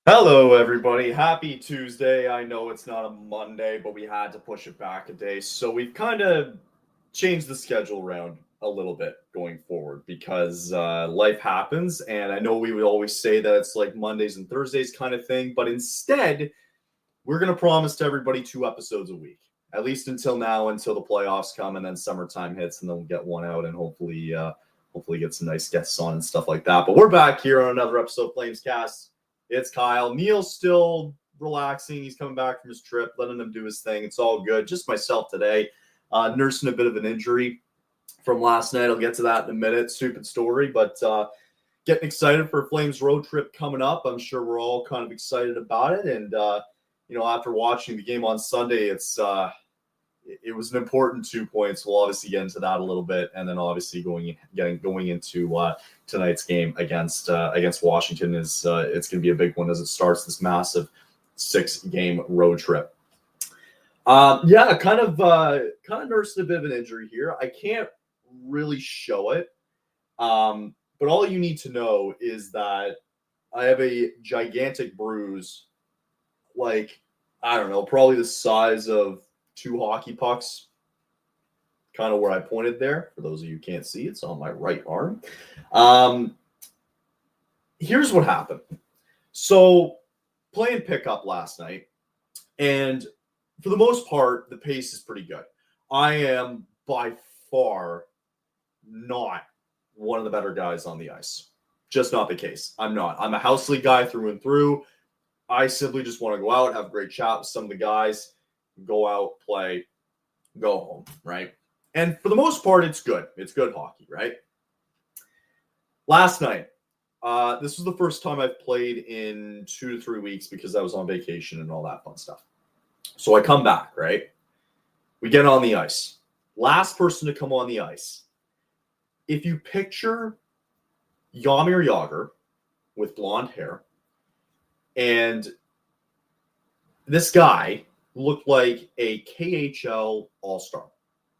Hello, everybody. Happy Tuesday. I know it's not a Monday, but we had to push it back a day. So we've kind of changed the schedule around a little bit going forward because life happens. And I know we would always say that it's like Mondays and Thursdays kind of thing, but instead, we're going to promise to everybody 2 episodes a week, at least until now, until the playoffs come and then summertime hits, and then we'll get one out and hopefully get some nice guests on and stuff like that. But we're back here on another episode of Flames Cast. It's Kyle. Neil's still relaxing. He's coming back from his trip, letting him do his thing. It's all good. Just myself today, nursing a bit of an injury from last night. I'll get to that in a minute. Stupid story, but getting excited for Flames road trip coming up. I'm sure we're all kind of excited about it. And after watching the game on Sunday, it was an important 2 points. We'll obviously get into that a little bit, and then obviously going into tonight's game against Washington is it's going to be a big one as it starts this massive 6-game road trip. Kind of nursed a bit of an injury here. I can't really show it, but all you need to know is that I have a gigantic bruise, like I don't know, probably the size of 2 hockey pucks, kind of where I pointed there. For those of you who can't see, it's on my right arm. Here's what happened. So, playing pickup last night, and for the most part, the pace is pretty good. I am by far not one of the better guys on the ice. Just not the case. I'm not. I'm a house league guy through and through. I simply just want to go out, have a great chat with some of the guys, go out, play, go home, right? And for the most part, it's good. It's good hockey, right? Last night, this was the first time I've played in 2 to 3 weeks because I was on vacation and all that fun stuff. So I come back, right? We get on the ice. Last person to come on the ice. If you picture Jaromir Jagr with blonde hair, and this guy looked like a KHL All-Star.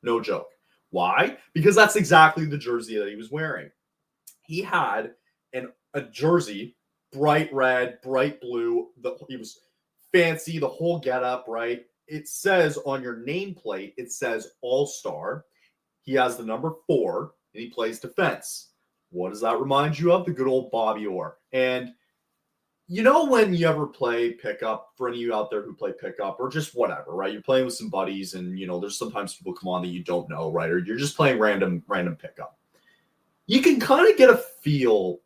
No joke. Why? Because that's exactly the jersey that he was wearing. He had a jersey, bright red, bright blue. He was fancy, the whole getup, right? It says on your nameplate, it says All-Star. He has the number 4, and he plays defense. What does that remind you of? The good old Bobby Orr. And you know when you ever play pickup, for any of you out there who play pickup or just whatever, right? You're playing with some buddies and, there's sometimes people come on that you don't know, right? Or you're just playing random pickup. You can kind of get a feel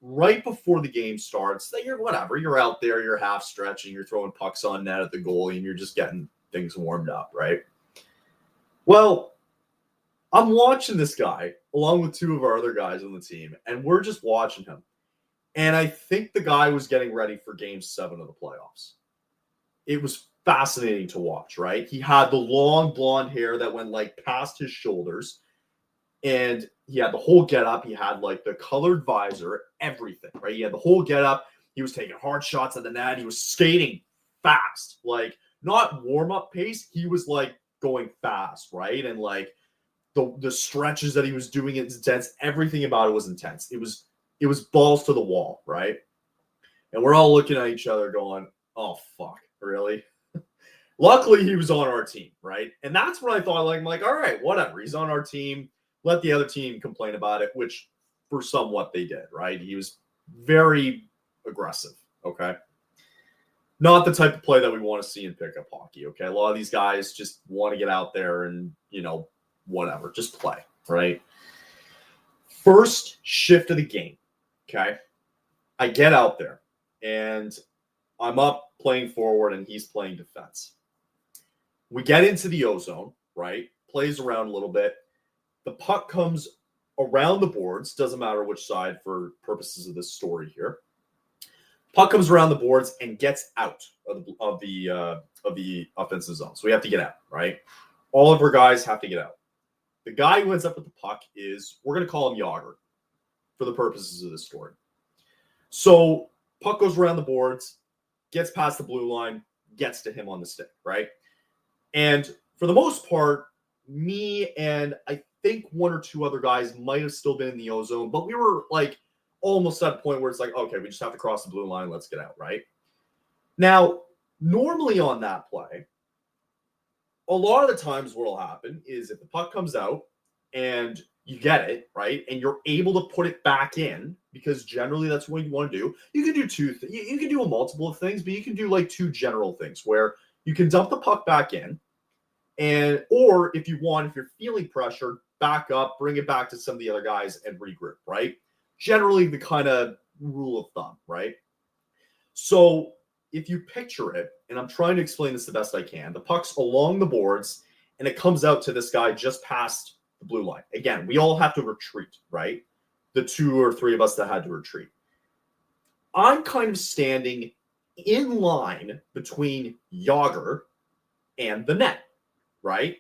right before the game starts that you're out there, you're half stretching, you're throwing pucks on net at the goalie and you're just getting things warmed up, right? Well, I'm watching this guy along with 2 of our other guys on the team, and we're just watching him. And I think the guy was getting ready for game 7 of the playoffs. It was fascinating to watch, right? He had the long blonde hair that went like past his shoulders. And he had the whole getup. He had like the colored visor, everything, right? He had the whole getup. He was taking hard shots at the net. He was skating fast, like not warm-up pace. He was like going fast, right? And like the stretches that he was doing, it's intense. Everything about it was intense. It was balls to the wall, right? And we're all looking at each other going, oh, fuck, really? Luckily, he was on our team, right? And that's what I thought. Like, I'm like, all right, whatever. He's on our team. Let the other team complain about it, which for somewhat they did, right? He was very aggressive, okay? Not the type of play that we want to see in pickup hockey, okay? A lot of these guys just want to get out there and, whatever, just play, right? First shift of the game, okay? I get out there, and I'm up playing forward, and he's playing defense. We get into the O-zone, right? Plays around a little bit. The puck comes around the boards. Doesn't matter which side for purposes of this story here. Puck comes around the boards and gets out of the offensive zone. So we have to get out, right? All of our guys have to get out. The guy who ends up with the puck we're going to call him Jagr for the purposes of this story. So puck goes around the boards, gets past the blue line, gets to him on the stick, right? And for the most part, me and I think 1 or 2 other guys might have still been in the O-zone, but we were like almost at a point where it's like, okay, we just have to cross the blue line. Let's get out, right? Now, normally on that play, a lot of the times what will happen is if the puck comes out and you get it, right, and you're able to put it back in, because generally that's what you want to do. You can do you can do a multiple of things, but you can do like two general things where you can dump the puck back in, and or if you want, if you're feeling pressure, back up, bring it back to some of the other guys and regroup, right? Generally the kind of rule of thumb, right? So if you picture it, and I'm trying to explain this the best I can, the puck's along the boards and it comes out to this guy just past the blue line. Again, we all have to retreat, right? The 2 or 3 of us that had to retreat. I'm kind of standing in line between Yager and the net, right?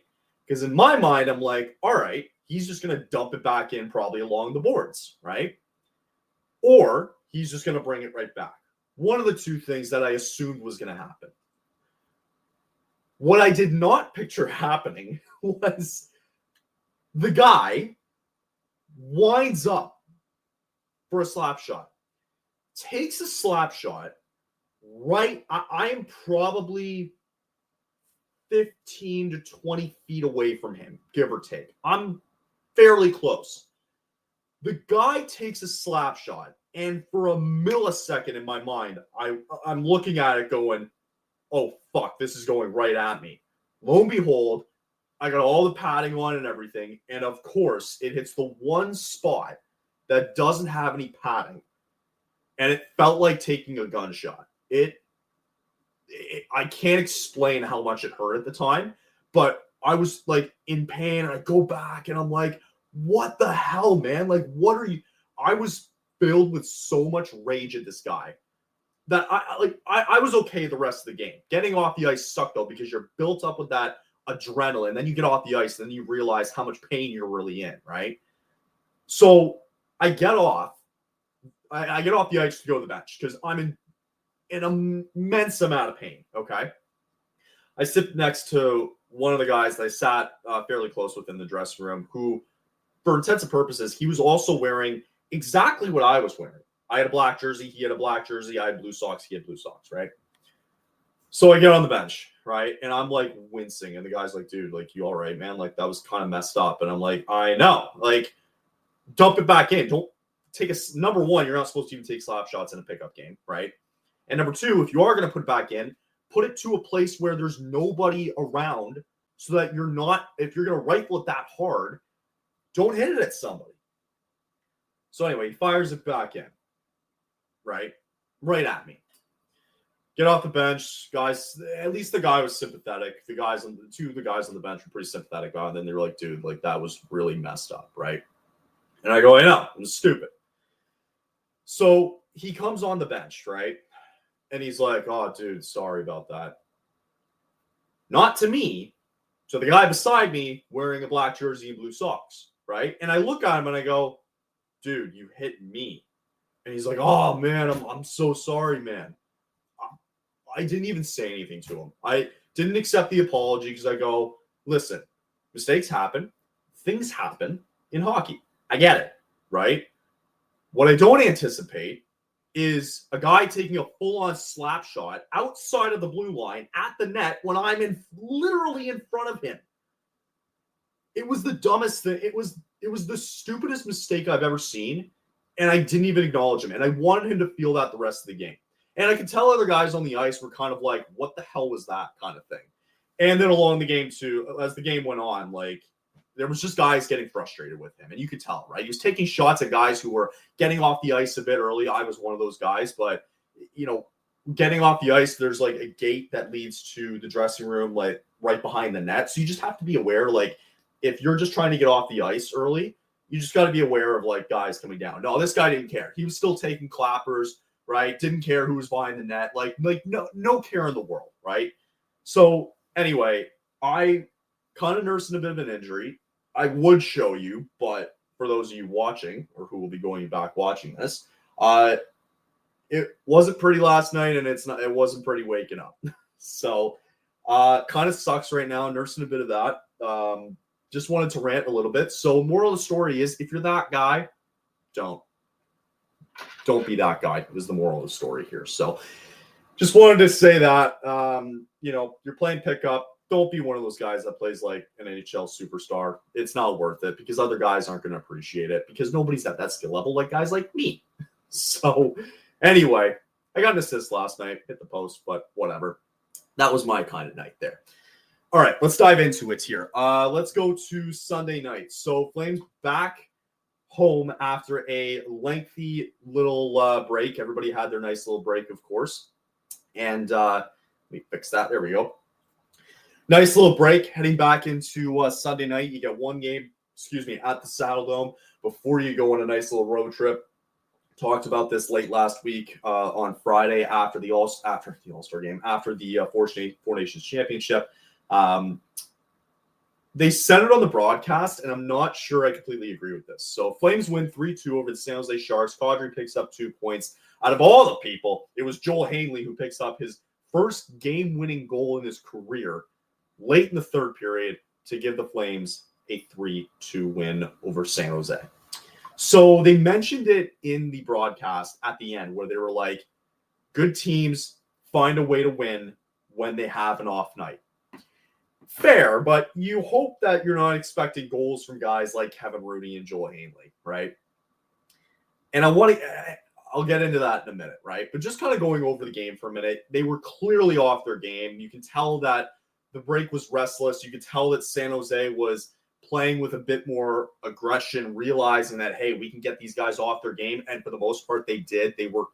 Because in my mind, I'm like, all right, he's just going to dump it back in probably along the boards, right? Or he's just going to bring it right back. One of the two things that I assumed was going to happen. What I did not picture happening was the guy winds up for a slap shot, takes a slap shot right. I am probably 15 to 20 feet away from him, give or take. I'm fairly close. The guy takes a slap shot, and for a millisecond in my mind, I'm looking at it going, oh, fuck, this is going right at me. Lo and behold, I got all the padding on and everything, and of course, it hits the one spot that doesn't have any padding, and it felt like taking a gunshot. I can't explain how much it hurt at the time, but I was like in pain, and I go back, and I'm like, what the hell, man? Like, what are you? I was filled with so much rage at this guy that I was okay the rest of the game. Getting off the ice sucked though, because you're built up with that adrenaline. Then you get off the ice, and then you realize how much pain you're really in, right? So I get off. I get off the ice to go to the bench because I'm in an immense amount of pain. Okay. I sit next to one of the guys that I sat fairly close with in the dressing room, who, for intents and purposes, he was also wearing exactly what I was wearing. I had a black jersey. He had a black jersey. I had blue socks. He had blue socks, right? So I get on the bench, right? And I'm like wincing. And the guy's like, dude, like, you all right, man? Like, that was kind of messed up. And I'm like, I know. Like, dump it back in. Don't take number one, you're not supposed to even take slap shots in a pickup game, right? And number two, if you are going to put it back in, put it to a place where there's nobody around so that you're not, if you're going to rifle it that hard, don't hit it at somebody. So anyway, he fires it back in, right? Right at me. Get off the bench, guys. At least the guy was sympathetic. The guys on two of the guys on the bench were pretty sympathetic. And then they were like, dude, like, that was really messed up, right? And I go, I know, I'm stupid. So he comes on the bench, right? And he's like, oh, dude, sorry about that. Not to me, to the guy beside me wearing a black jersey and blue socks, right? And I look at him and I go, dude, you hit me. And he's like, oh, man, I'm so sorry, man. I didn't even say anything to him. I didn't accept the apology because I go, listen, mistakes happen. Things happen in hockey. I get it, right? What I don't anticipate is a guy taking a full-on slap shot outside of the blue line at the net when I'm literally in front of him. It was the dumbest thing. It was the stupidest mistake I've ever seen, and I didn't even acknowledge him. And I wanted him to feel that the rest of the game. And I could tell other guys on the ice were kind of like, what the hell was that kind of thing? And then along the game too, as the game went on, like, there was just guys getting frustrated with him. And you could tell, right? He was taking shots at guys who were getting off the ice a bit early. I was one of those guys. But, you know, getting off the ice, there's like a gate that leads to the dressing room, like right behind the net. So you just have to be aware, like, if you're just trying to get off the ice early, you just got to be aware of, like, guys coming down. No, this guy didn't care. He was still taking clappers, right? Didn't care who was behind the net. Like no care in the world, right? So anyway, I kind of nursing a bit of an injury. I would show you, but for those of you watching or who will be going back watching this, it wasn't pretty last night, and it wasn't pretty waking up. So kind of sucks right now, nursing a bit of that. Just wanted to rant a little bit. So moral of the story is, if you're that guy, don't Don't be that guy is the moral of the story here. So just wanted to say that, you're playing pickup. Don't be one of those guys that plays like an NHL superstar. It's not worth it because other guys aren't going to appreciate it because nobody's at that skill level like guys like me. So anyway, I got an assist last night, hit the post, but whatever. That was my kind of night there. All right, let's dive into it here. Let's go to Sunday night. So Flames back home after a lengthy little break. Everybody had their nice little break, of course. And let me fix that. There we go. Nice little break heading back into Sunday night. You get one game, at the Saddle Dome before you go on a nice little road trip. Talked about this late last week on Friday after the All-Star game, after the Four Nations Championship. They said it on the broadcast, and I'm not sure I completely agree with this. So Flames win 3-2 over the San Jose Sharks. Kadri picks up 2 points. Out of all the people, it was Joel Hanley who picks up his first game-winning goal in his career late in the third period to give the Flames a 3-2 win over San Jose. So they mentioned it in the broadcast at the end where they were like, good teams find a way to win when they have an off night. Fair, but you hope that you're not expecting goals from guys like Kevin Rooney and Joel Hanley, right? And I'll get into that in a minute, right? But just kind of going over the game for a minute, they were clearly off their game. You can tell that the break was restless. You could tell that San Jose was playing with a bit more aggression, realizing that, hey, we can get these guys off their game. And for the most part, they did. They were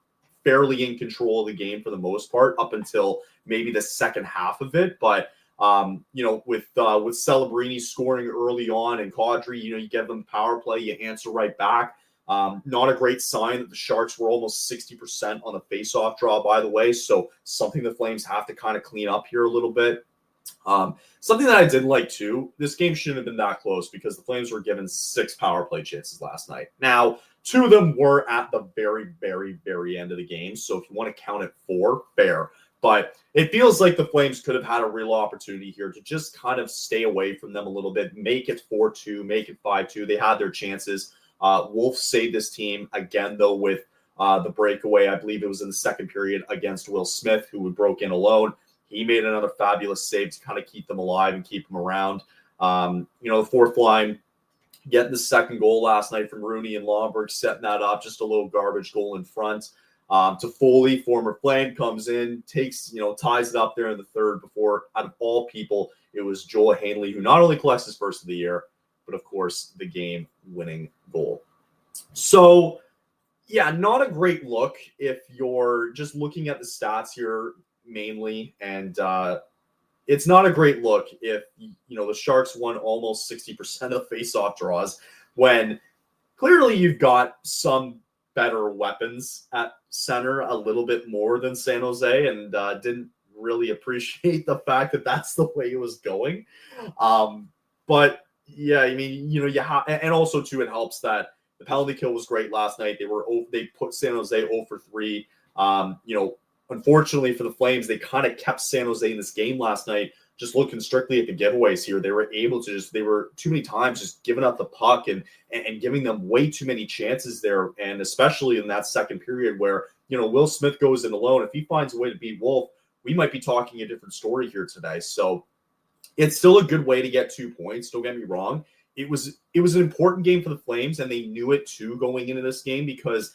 fairly in control of the game for the most part up until maybe the second half of it. But with Celebrini scoring early on and Kadri, you give them power play, you answer right back. Not a great sign that the Sharks were almost 60% on the faceoff draw, by the way. So something the Flames have to kind of clean up here a little bit. Something that I did like too, this game shouldn't have been that close because the Flames were given 6 power play chances last night. Now, 2 of them were at the very, very, very end of the game. So if you want to count it 4, fair. But it feels like the Flames could have had a real opportunity here to just kind of stay away from them a little bit, make it 4-2, make it 5-2. They had their chances. Wolf saved this team again, though, with the breakaway. I believe it was in the second period against Will Smith, who broke in alone. He made another fabulous save to kind of keep them alive and keep them around. The fourth line getting the second goal last night from Rooney and Lomberg, setting that up, just a little garbage goal in front. To Foley, former Flame, comes in, ties it up there in the third before, out of all people, it was Joel Hanley, who not only collects his first of the year, but of course the game-winning goal. So, yeah, not a great look if you're just looking at the stats here mainly, and it's not a great look if the Sharks won almost 60% of face-off draws when clearly you've got some better weapons at center a little bit more than San Jose, and didn't really appreciate the fact that that's the way it was going. But yeah, I mean, you have, and also too, it helps that the penalty kill was great last night. They put San Jose 0 for 3. Unfortunately for the Flames, they kind of kept San Jose in this game last night. Just looking strictly at the giveaways here, they were able to they were too many times just giving up the puck and giving them way too many chances there. And especially in that second period where, Will Smith goes in alone. If he finds a way to beat Wolf, we might be talking a different story here today. So it's still a good way to get 2 points. Don't get me wrong. It was an important game for the Flames, and they knew it too going into this game because,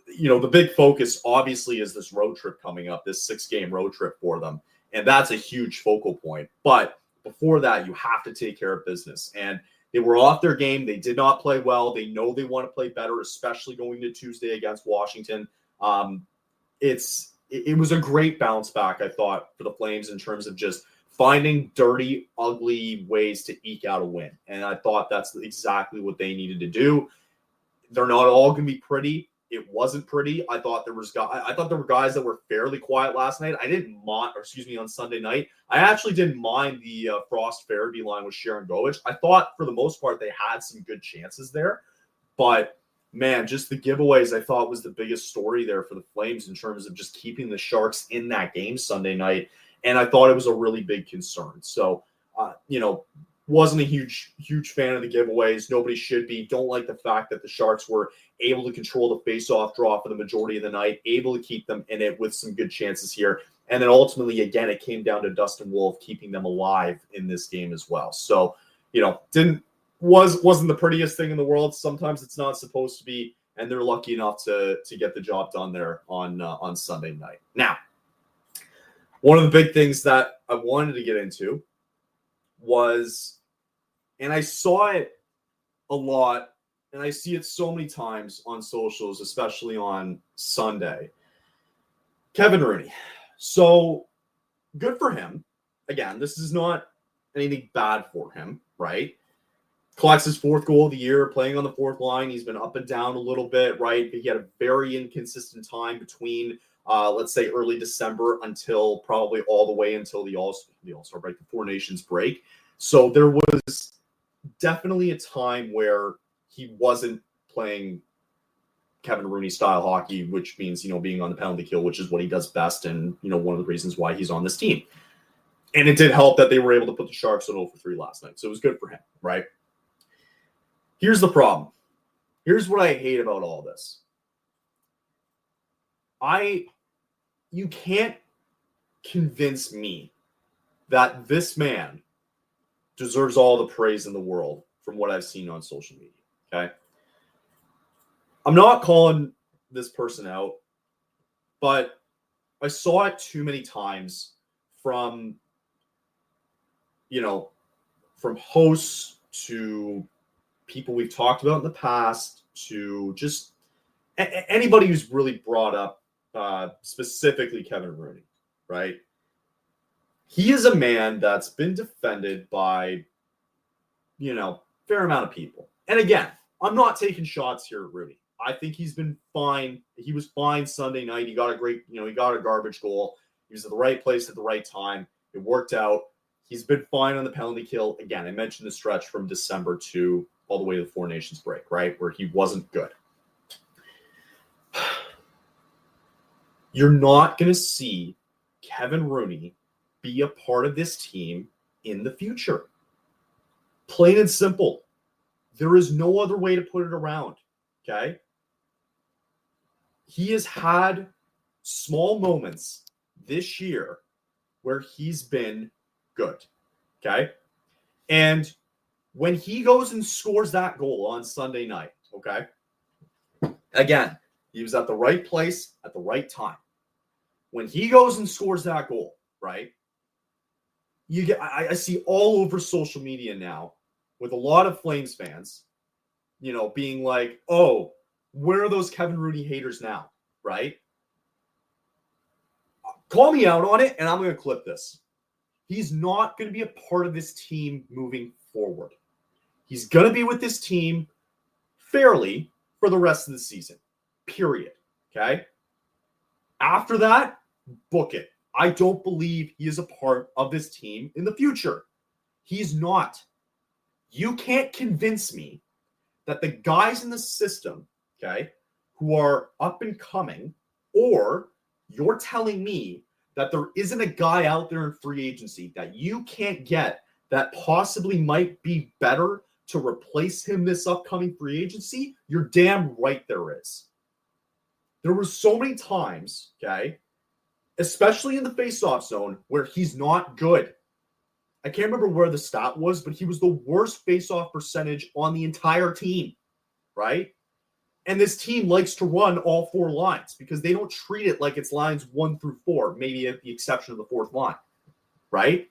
the big focus obviously is this road trip coming up, this 6-game road trip for them. And that's a huge focal point. But before that, you have to take care of business. And they were off their game. They did not play well. They know they want to play better, especially going to Tuesday against Washington. It was a great bounce back, I thought, for the Flames in terms of just finding dirty, ugly ways to eke out a win. And I thought that's exactly what they needed to do. They're not all going to be pretty. It wasn't pretty. I thought there were guys that were fairly quiet last night. On Sunday night. I actually didn't mind the Frost Farabee line with Sharon Govich. I thought for the most part they had some good chances there. But man, just the giveaways I thought was the biggest story there for the Flames in terms of just keeping the Sharks in that game Sunday night. And I thought it was a really big concern. So, Wasn't a huge fan of the giveaways. Nobody should be. Don't like the fact that the Sharks were able to control the face-off draw for the majority of the night, able to keep them in it with some good chances here. And then ultimately, again, it came down to Dustin Wolf keeping them alive in this game as well. So, wasn't the prettiest thing in the world. Sometimes it's not supposed to be, and they're lucky enough to get the job done there on Sunday night. Now, one of the big things that I wanted to get into was, and I saw it a lot, and I see it so many times on socials, especially on Sunday. Kevin Rooney. So good for him. Again, this is not anything bad for him, right? Collects his 4th goal of the year, playing on the 4th line. He's been up and down a little bit, right? But he had a very inconsistent time between, let's say, early December until probably all the way until the All-Star break, the Four Nations break. So there was definitely a time where he wasn't playing Kevin Rooney style hockey, which means, being on the penalty kill, which is what he does best. And, one of the reasons why he's on this team. And it did help that they were able to put the Sharks on 0-for-3 last night. So it was good for him, right? Here's the problem. Here's what I hate about all this. You can't convince me that this man deserves all the praise in the world from what I've seen on social media, okay? I'm not calling this person out, but I saw it too many times from hosts to people we've talked about in the past to just anybody who's really brought up specifically Kevin Rooney, right? He is a man that's been defended by, fair amount of people. And again, I'm not taking shots here at Rooney. I think he's been fine. He was fine Sunday night. He got he got a garbage goal. He was at the right place at the right time. It worked out. He's been fine on the penalty kill. Again, I mentioned the stretch from December to all the way to the Four Nations break, right? Where he wasn't good. You're not going to see Kevin Rooney be a part of this team in the future. Plain and simple. There is no other way to put it around, okay? He has had small moments this year where he's been good, okay? And when he goes and scores that goal on Sunday night, okay? Again, he was at the right place at the right time. When he goes and scores that goal, right? I see all over social media now with a lot of Flames fans, being like, oh, where are those Kevin Rooney haters now, right? Call me out on it, and I'm going to clip this. He's not going to be a part of this team moving forward. He's going to be with this team fairly for the rest of the season, period, okay? After that, book it. I don't believe he is a part of this team in the future. He's not. You can't convince me that the guys in the system, okay, who are up and coming, or you're telling me that there isn't a guy out there in free agency that you can't get that possibly might be better to replace him this upcoming free agency, you're damn right there is. There were so many times, okay, especially in the faceoff zone, where he's not good. I can't remember where the stat was, but he was the worst faceoff percentage on the entire team, right? And this team likes to run all 4 lines because they don't treat it like it's lines 1 through 4, maybe at the exception of the 4th line, right?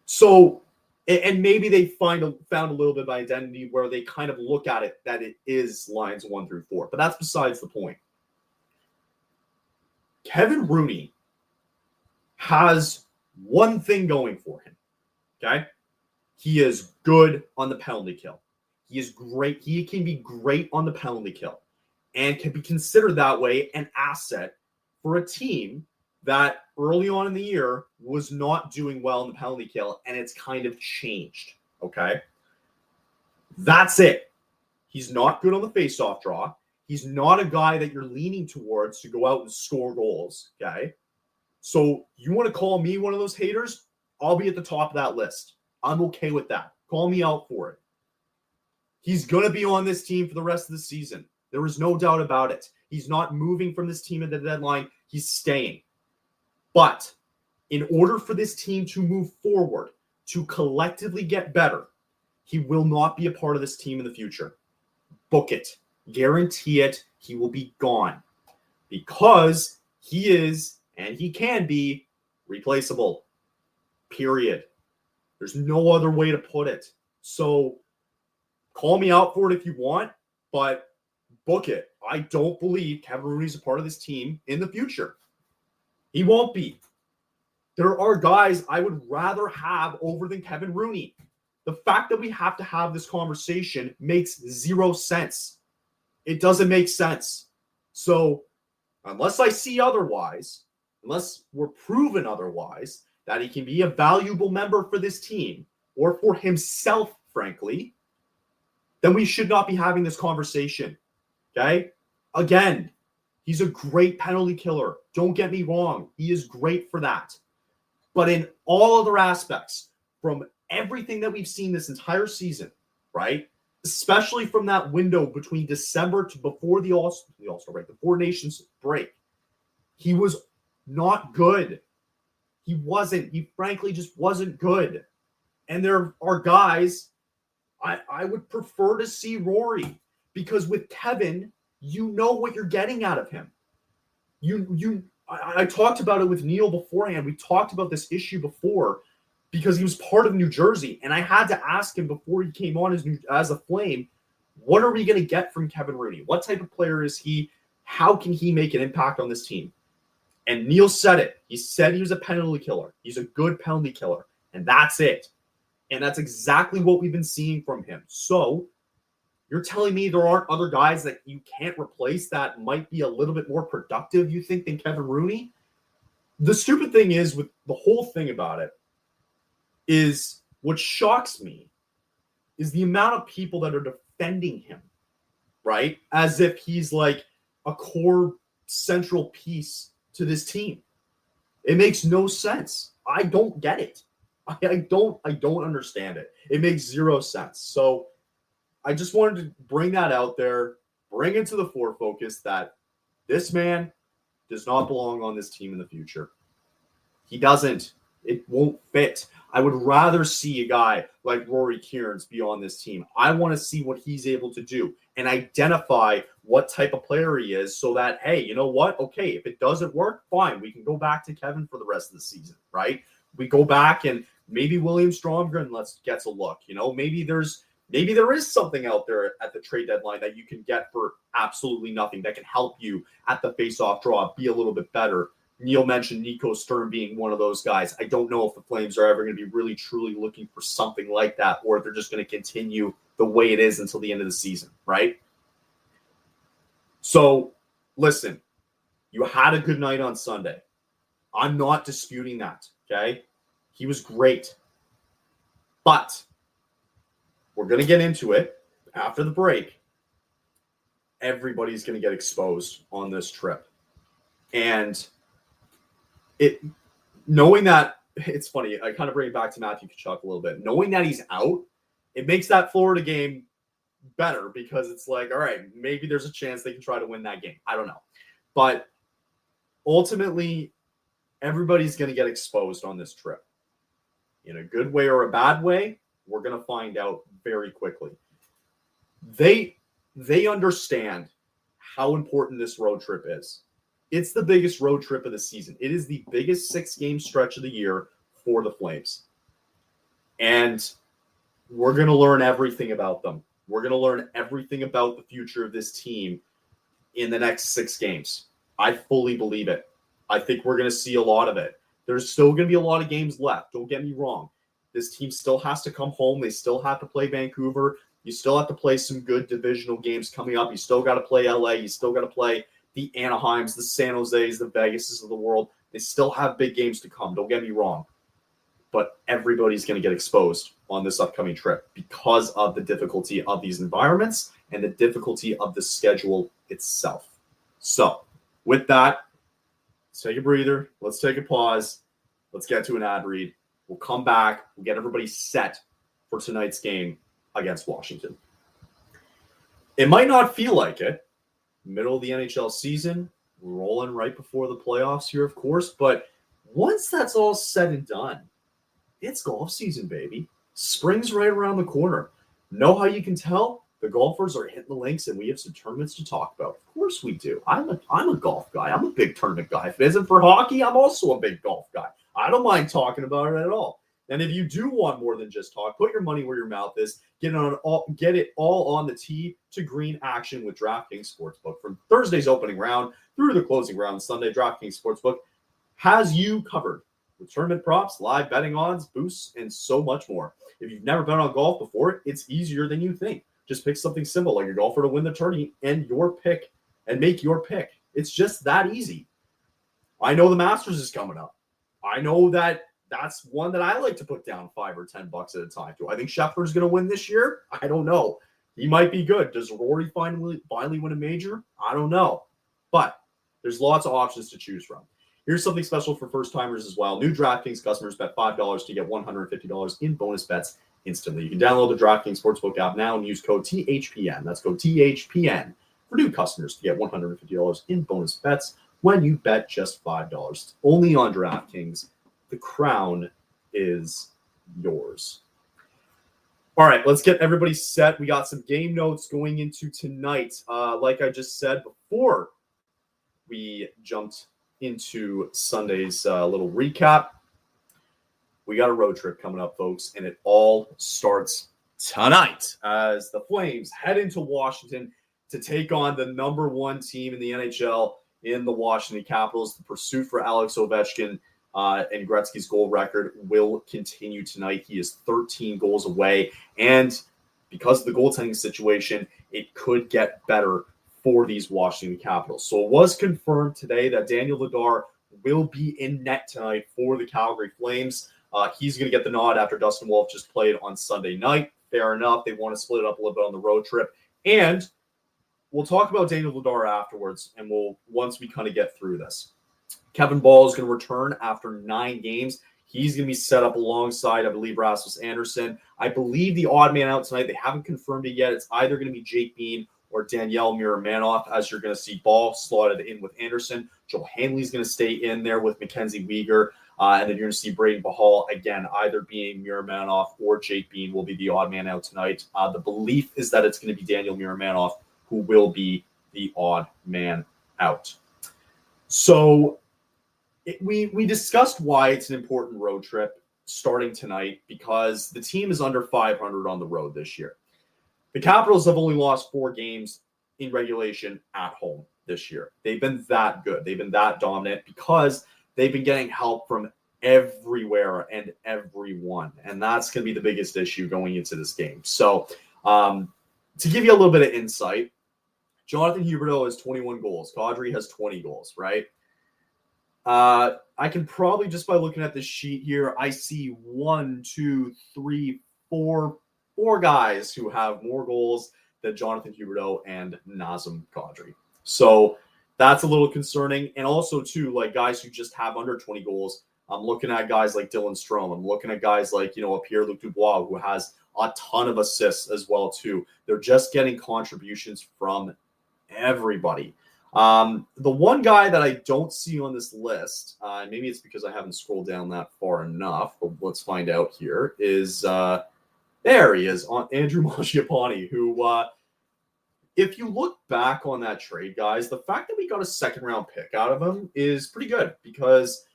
So, and maybe they found a little bit of identity where they kind of look at it that it is lines 1 through 4, but that's besides the point. Kevin Rooney has one thing going for him, okay? He is good on the penalty kill. He is great. He can be great on the penalty kill and can be considered that way an asset for a team that early on in the year was not doing well in the penalty kill, and it's kind of changed, okay? That's it. He's not good on the faceoff draw. He's not a guy that you're leaning towards to go out and score goals, okay? So you want to call me one of those haters? I'll be at the top of that list. I'm okay with that. Call me out for it. He's going to be on this team for the rest of the season. There is no doubt about it. He's not moving from this team at the deadline. He's staying. But in order for this team to move forward, to collectively get better, he will not be a part of this team in the future. Book it. Guarantee it. He will be gone. Because he is, and he can be, replaceable. Period. There's no other way to put it. So call me out for it if you want, but book it. I don't believe Kevin Rooney's a part of this team in the future. He won't be. There are guys I would rather have over than Kevin Rooney. The fact that we have to have this conversation makes zero sense. It doesn't make sense. So unless I see otherwise, unless we're proven otherwise, that he can be a valuable member for this team or for himself, frankly, then we should not be having this conversation. Okay? Again, he's a great penalty killer. Don't get me wrong. He is great for that. But in all other aspects, from everything that we've seen this entire season, right? Especially from that window between December to before the All-Star break, the Four Nations break, he was not good. He wasn't. He frankly just wasn't good. And there are guys I would prefer to see Rory, because with Kevin, you know what you're getting out of him. I talked about it with Neil beforehand. We talked about this issue before because he was part of New Jersey. And I had to ask him before he came on as a Flame, what are we going to get from Kevin Rooney? What type of player is he? How can he make an impact on this team? And Neil said it. He said he was a penalty killer. He's a good penalty killer. And that's it. And that's exactly what we've been seeing from him. So you're telling me there aren't other guys that you can't replace that might be a little bit more productive, you think, than Kevin Rooney? The stupid thing is, with the whole thing about it, is what shocks me is the amount of people that are defending him, right? As if he's like a core central piece to this team. It makes no sense. I don't get it. I don't understand it. It makes zero sense. So I just wanted to bring that out there, bring it to the forefocus that this man does not belong on this team in the future. He doesn't. It won't fit. I would rather see a guy like Rory Kearns be on this team. I want to see what he's able to do and identify what type of player he is so that, hey, you know what? Okay, if it doesn't work, fine. We can go back to Kevin for the rest of the season, right? We go back and maybe William Stromgren gets a look. You know, maybe there is something out there at the trade deadline that you can get for absolutely nothing that can help you at the face-off draw be a little bit better. Neil mentioned Nico Sturm being one of those guys. I don't know if the Flames are ever going to be really, truly looking for something like that, or if they're just going to continue the way it is until the end of the season, right? So, listen, you had a good night on Sunday. I'm not disputing that, okay? He was great. But we're going to get into it after the break. Everybody's going to get exposed on this trip. And knowing that, it's funny, I kind of bring it back to Matthew Tkachuk a little bit. Knowing that he's out, it makes that Florida game better because it's like, all right, maybe there's a chance they can try to win that game. I don't know. But ultimately, everybody's going to get exposed on this trip. In a good way or a bad way, we're going to find out very quickly. They understand how important this road trip is. It's the biggest road trip of the season. It is the biggest 6-game stretch of the year for the Flames. And we're going to learn everything about them. We're going to learn everything about the future of this team in the next 6 games. I fully believe it. I think we're going to see a lot of it. There's still going to be a lot of games left. Don't get me wrong. This team still has to come home. They still have to play Vancouver. You still have to play some good divisional games coming up. You still got to play LA. You still got to play the Anaheims, the San Jose's, the Vegases of the world. They still have big games to come. Don't get me wrong. But everybody's going to get exposed on this upcoming trip because of the difficulty of these environments and the difficulty of the schedule itself. So with that, let's take a breather. Let's take a pause. Let's get to an ad read. We'll come back. We'll get everybody set for tonight's game against Washington. It might not feel like it. Middle of the NHL season, rolling right before the playoffs here, of course. But once that's all said and done, it's golf season, baby. Spring's right around the corner. Know how you can tell? The golfers are hitting the links, and we have some tournaments to talk about. Of course we do. I'm a golf guy. I'm a big tournament guy. If it isn't for hockey, I'm also a big golf guy. I don't mind talking about it at all. And if you do want more than just talk, put your money where your mouth is. Get it all on the tee to green action with DraftKings Sportsbook. From Thursday's opening round through the closing round Sunday, DraftKings Sportsbook has you covered with tournament props, live betting odds, boosts, and so much more. If you've never bet on golf before, it's easier than you think. Just pick something simple like your golfer to win the tourney and make your pick. It's just that easy. I know the Masters is coming up. I know that's one that I like to put down $5 or $10 at a time. Do I think Scheffler's going to win this year? I don't know. He might be good. Does Rory finally win a major? I don't know. But there's lots of options to choose from. Here's something special for first-timers as well. New DraftKings customers bet $5 to get $150 in bonus bets instantly. You can download the DraftKings Sportsbook app now and use code THPN. That's code THPN for new customers to get $150 in bonus bets when you bet just $5. Only on DraftKings. The crown is yours. All right, let's get everybody set. We got some game notes going into tonight. Like I just said before we jumped into Sunday's little recap, we got a road trip coming up, folks, and it all starts tonight as the Flames head into Washington to take on the number one team in the NHL in the Washington Capitals. The pursuit for Alex Ovechkin and Gretzky's goal record will continue tonight. He is 13 goals away, and because of the goaltending situation, it could get better for these Washington Capitals. So it was confirmed today that Daniel Vladar will be in net tonight for the Calgary Flames. He's going to get the nod after Dustin Wolf just played on Sunday night. Fair enough. They want to split it up a little bit on the road trip. And we'll talk about Daniel Vladar afterwards, and once we kind of get through this. Kevin Ball is going to return after 9 games. He's going to be set up alongside, I believe, Rasmus Anderson. I believe the odd man out tonight, they haven't confirmed it yet. It's either going to be Jake Bean or Danielle Miramanoff, as you're going to see Ball slotted in with Anderson. Joel Hanley's going to stay in there with Mackenzie Weegar. And then you're going to see Braden Bahal, again, either being Miramanoff or Jake Bean will be the odd man out tonight. The belief is that it's going to be Daniel Miramanoff who will be the odd man out. So we discussed why it's an important road trip starting tonight because the team is under 500 on the road this year. The Capitals have only lost 4 games in regulation at home this year. They've been that good. They've been that dominant because they've been getting help from everywhere and everyone. And that's going to be the biggest issue going into this game. So to give you a little bit of insight, Jonathan Huberdeau has 21 goals. Kadri has 20 goals, right? I can probably, just by looking at this sheet here, I see 1, 2, 3, 4 guys who have more goals than Jonathan Huberdeau and Nazem Kadri. So that's a little concerning. And also, too, like guys who just have under 20 goals. I'm looking at guys like Dylan Strome. I'm looking at guys like, a Pierre-Luc Dubois, who has a ton of assists as well, too. They're just getting contributions from everybody. The one guy that I don't see on this list, maybe it's because I haven't scrolled down that far enough, but let's find out here, is there he is, on Andrew Mangiapane, who, if you look back on that trade, guys, the fact that we got a second-round pick out of him is pretty good because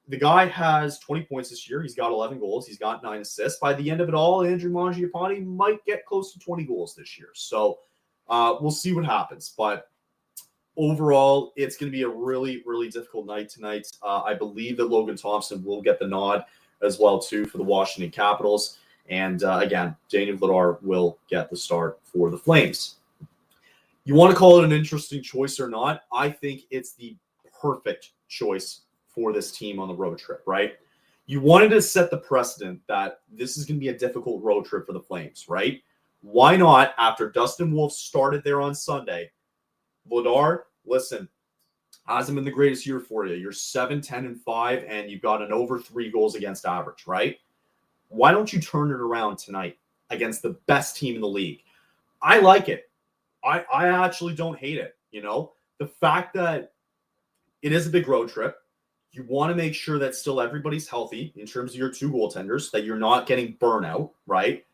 the guy has 20 points this year. He's got 11 goals. He's got 9 assists. By the end of it all, Andrew Mangiapane might get close to 20 goals this year. So we'll see what happens. But overall, it's going to be a really, really difficult night tonight. I believe that Logan Thompson will get the nod as well, too, for the Washington Capitals. And again, Daniel Vladar will get the start for the Flames. You want to call it an interesting choice or not? I think it's the perfect choice for this team on the road trip, right? You wanted to set the precedent that this is going to be a difficult road trip for the Flames, right? Why not, after Dustin Wolf started there on Sunday, Vladar, listen, Hasn't been the greatest year for you. You're 7-10-5, and you've got an over 3 goals against average, right? Why don't you turn it around tonight against the best team in the league? I like it. I actually don't hate it. The fact that it is a big road trip, you want to make sure that still everybody's healthy in terms of your 2 goaltenders, that you're not getting burnout, right?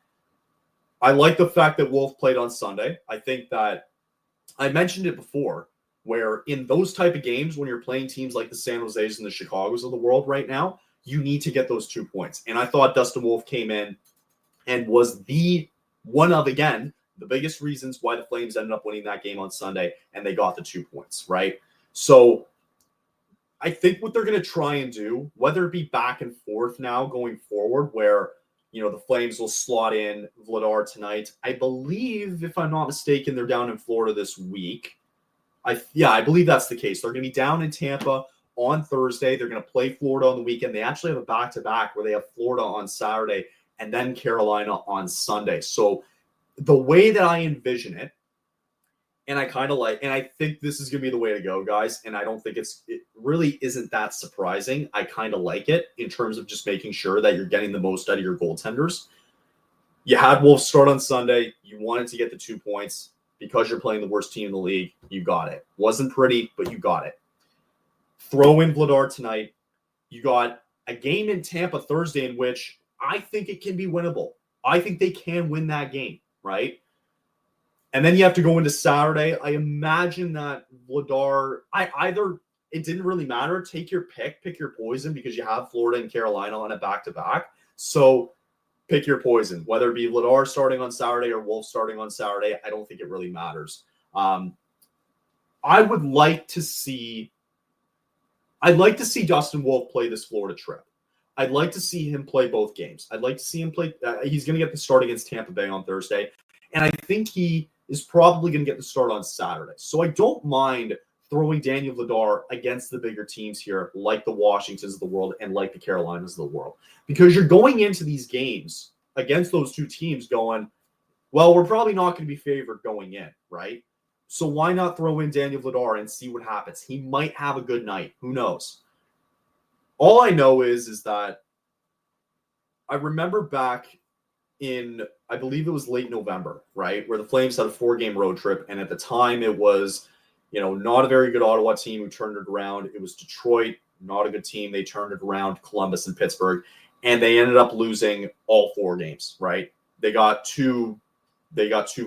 I like the fact that Wolf played on Sunday. I think that I mentioned it before, where in those type of games, when you're playing teams like the San Jose's and the Chicagos of the world right now, you need to get those 2 points. And I thought Dustin Wolf came in and was again, the biggest reasons why the Flames ended up winning that game on Sunday, and they got the 2 points, right? So I think what they're going to try and do, whether it be back and forth now going forward, where the Flames will slot in Vladar tonight. I believe, if I'm not mistaken, they're down in Florida this week. I believe that's the case. They're going to be down in Tampa on Thursday. They're going to play Florida on the weekend. They actually have a back-to-back where they have Florida on Saturday and then Carolina on Sunday. So the way that I envision it, and I think this is going to be the way to go, guys. And I don't think it really isn't that surprising. I kind of like it in terms of just making sure that you're getting the most out of your goaltenders. You had Wolf start on Sunday. You wanted to get the 2 points because you're playing the worst team in the league. You got it. Wasn't pretty, but you got it. Throw in Vladar tonight. You got a game in Tampa Thursday in which I think it can be winnable. I think they can win that game, right? And then you have to go into Saturday. I imagine that Vladar, it didn't really matter. Take your pick your poison, because you have Florida and Carolina on a back-to-back. So pick your poison, whether it be Vladar starting on Saturday or Wolf starting on Saturday. I don't think it really matters. I'd like to see Dustin Wolf play this Florida trip. I'd like to see him play both games. I'd like to see him play. He's going to get the start against Tampa Bay on Thursday. And I think he is probably going to get the start on Saturday. So I don't mind throwing Daniel Vladar against the bigger teams here, like the Washingtons of the world and like the Carolinas of the world. Because you're going into these games against those 2 teams going, well, we're probably not going to be favored going in, right? So why not throw in Daniel Vladar and see what happens? He might have a good night. Who knows? All I know is that I remember back in, I believe it was late November, right, where the Flames had a 4-game road trip, and at the time it was, not a very good Ottawa team who turned it around. It was Detroit, not a good team. They turned it around, Columbus and Pittsburgh, and they ended up losing all 4 games, right? They got 2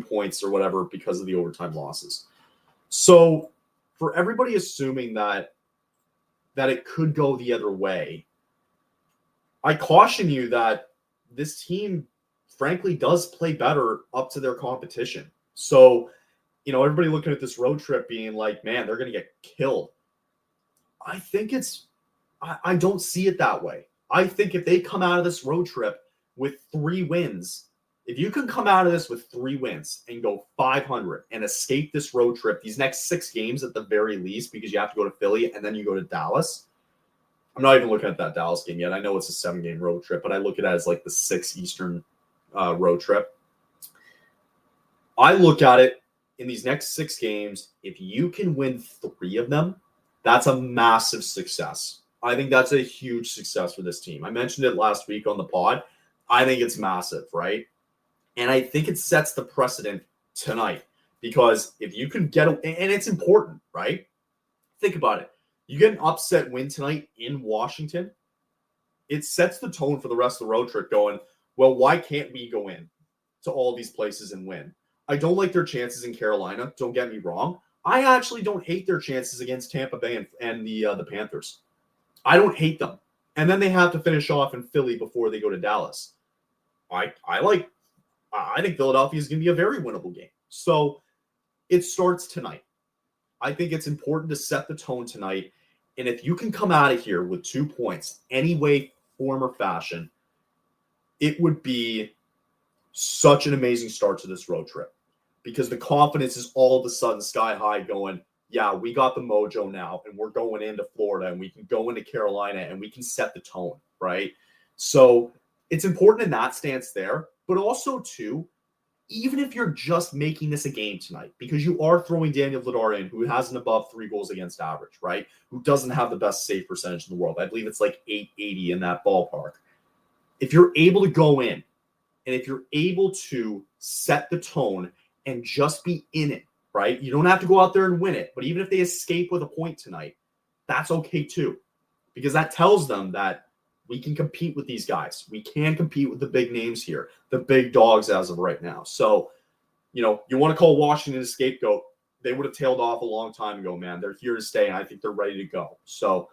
points or whatever because of the overtime losses. So for everybody assuming that it could go the other way, I caution you that this team frankly does play better up to their competition. So, everybody looking at this road trip being like, man, they're going to get killed. I think I don't see it that way. I think if they come out of this road trip with 3 wins, if you can come out of this with 3 wins and go 500 and escape this road trip, these next 6 games at the very least, because you have to go to Philly and then you go to Dallas. I'm not even looking at that Dallas game yet. I know it's a 7-game road trip, but I look at it as like the 6 Eastern road trip. I look at it in these next 6 games. If you can win 3 of them, that's a massive success. I think that's a huge success for this team. I mentioned it last week on the pod. I think it's massive, right? And I think it sets the precedent tonight, because if you can get, and it's important, right? Think about it. You get an upset win tonight in Washington, it sets the tone for the rest of the road trip going, well, why can't we go in to all these places and win? I don't like their chances in Carolina. Don't get me wrong. I actually don't hate their chances against Tampa Bay and the Panthers. I don't hate them. And then they have to finish off in Philly before they go to Dallas. I think Philadelphia is going to be a very winnable game. So it starts tonight. I think it's important to set the tone tonight. And if you can come out of here with 2 points, any way, form, or fashion, it would be such an amazing start to this road trip, because the confidence is all of a sudden sky high going, yeah, we got the mojo now, and we're going into Florida, and we can go into Carolina, and we can set the tone, right? So it's important in that stance there, but also, too, even if you're just making this a game tonight, because you are throwing Daniel Vladar in, who has an above 3 goals against average, right? Who doesn't have the best save percentage in the world. I believe it's like 880 in that ballpark. If you're able to go in, and if you're able to set the tone and just be in it, right? You don't have to go out there and win it, but even if they escape with a point tonight, that's okay too, because that tells them that we can compete with these guys. We can compete with the big names here, the big dogs as of right now. So, you want to call Washington a scapegoat. They would have tailed off a long time ago, man. They're here to stay, and I think they're ready to go. So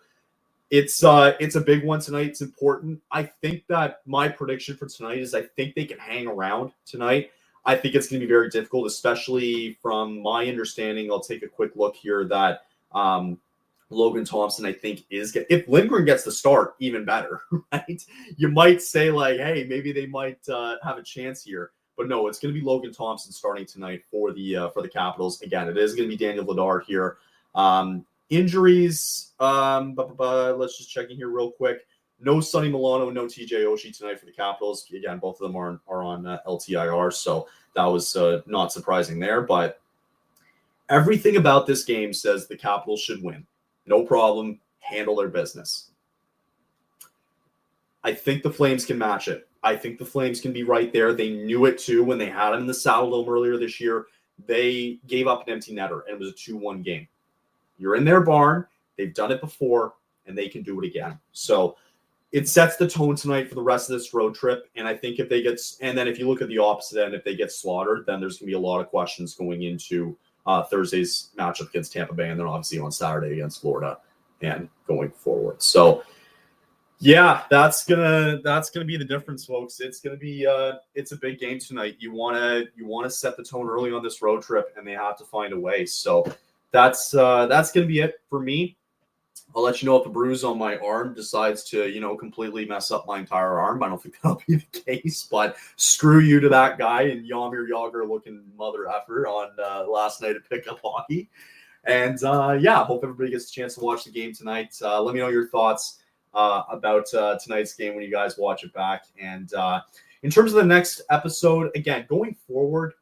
it's a big one tonight. It's important. I think that my prediction for tonight is I think they can hang around tonight. I think it's going to be very difficult, especially from my understanding. I'll take a quick look here that Logan Thompson, I think, if Lindgren gets the start, even better, right? You might say, like, hey, maybe they might have a chance here. But no, it's going to be Logan Thompson starting tonight for the Capitals. Again, it is going to be Daniel Vladar here. Injuries, let's just check in here real quick. No Sonny Milano, no TJ Oshie tonight for the Capitals. Again, both of them are on LTIR, so that was not surprising there. But everything about this game says the Capitals should win. No problem. Handle their business. I think the Flames can match it. I think the Flames can be right there. They knew it too when they had him in the Saddledome earlier this year. They gave up an empty netter, and it was a 2-1 game. You're in their barn. They've done it before, and they can do it again. So it sets the tone tonight for the rest of this road trip. And I think and then if you look at the opposite end, if they get slaughtered, then there's going to be a lot of questions going into Thursday's matchup against Tampa Bay, and then obviously on Saturday against Florida and going forward. So yeah, that's gonna be the difference, folks. It's gonna be it's a big game tonight. You wanna set the tone early on this road trip, and they have to find a way. So that's gonna be it for me. I'll let you know if the bruise on my arm decides to, completely mess up my entire arm. I don't think that'll be the case, but screw you to that guy and Jaromir Jagr looking mother effer on last night at Pickup Hockey. And hope everybody gets a chance to watch the game tonight. Let me know your thoughts about tonight's game when you guys watch it back. And in terms of the next episode, again, going forward,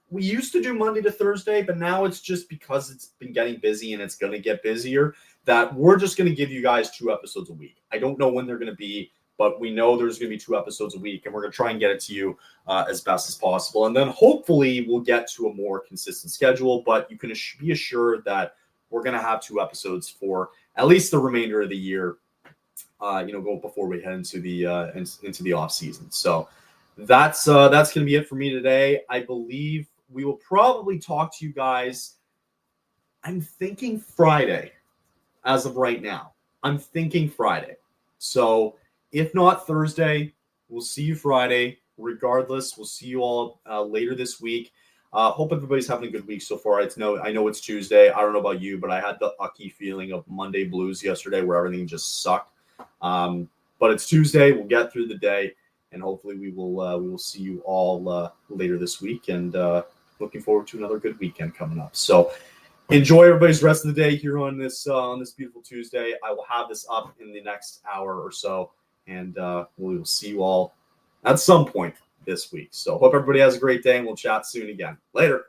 we used to do Monday to Thursday, but now it's just because it's been getting busy and it's going to get busier that we're just going to give you guys 2 episodes a week. I don't know when they're going to be, but we know there's going to be 2 episodes a week, and we're going to try and get it to you as best as possible. And then hopefully we'll get to a more consistent schedule, but you can be assured that we're going to have 2 episodes for at least the remainder of the year, go before we head into the off season. So that's going to be it for me today. I believe we will probably talk to you guys. I'm thinking Friday as of right now. I'm thinking Friday. So if not Thursday, we'll see you Friday. Regardless, we'll see you all later this week. Hope everybody's having a good week so far. I know it's Tuesday. I don't know about you, but I had the ucky feeling of Monday blues yesterday where everything just sucked. But it's Tuesday. We'll get through the day, and hopefully we will see you all later this week. And looking forward to another good weekend coming up. So enjoy everybody's rest of the day here on this beautiful Tuesday. I will have this up in the next hour or so, and we will see you all at some point this week. So hope everybody has a great day, and we'll chat soon again. Later.